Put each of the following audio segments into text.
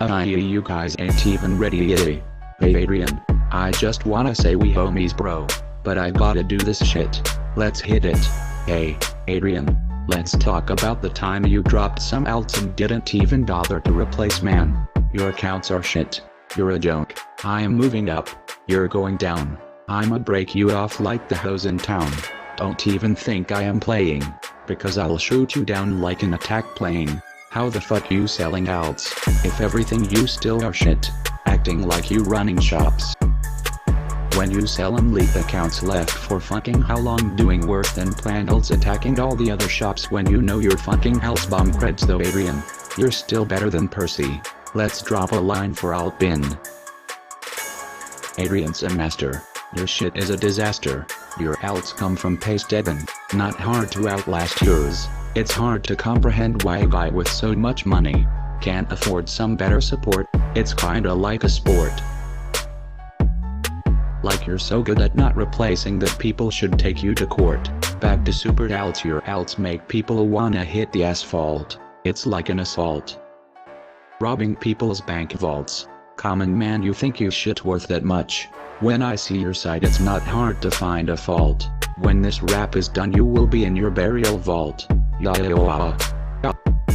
You guys ain't even ready yet. Hey Adrian, I just wanna say we homies bro. But I gotta do this shit. Let's hit it. Hey, Adrian, let's talk about the time you dropped some alts and didn't even bother to replace man. Your accounts are shit. You're a joke. I am moving up. You're going down. I'ma break you off like the hose in town. Don't even think I am playing. Because I'll shoot you down like an attack plane. How the fuck you selling alts, if everything you still are shit? Acting like you running shops. When you sell and leave accounts left for fucking how long doing worse than planned alts attacking all the other shops when you know you're fucking house bomb creds though Adrian. You're still better than Percy. Let's drop a line for Altbin. Adrian's a master. Your shit is a disaster. Your alts come from Paystebin, not hard to outlast yours. It's hard to comprehend why a guy with so much money can't afford some better support. It's kinda like a sport. Like you're so good at not replacing that people should take you to court. Back to super alts, your alts make people wanna hit the asphalt. It's like an assault. Robbing people's bank vaults. Common man, you think you shit worth that much. When I see your site it's not hard to find a fault. When this rap is done you will be in your burial vault.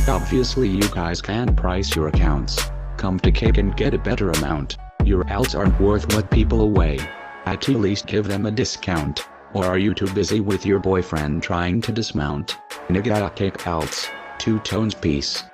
Obviously you guys can't price your accounts. Come to Cake and get a better amount. Your alts aren't worth what people away. At least give them a discount. Or are you too busy with your boyfriend trying to dismount? Nigga Cake alts. 2 tones peace.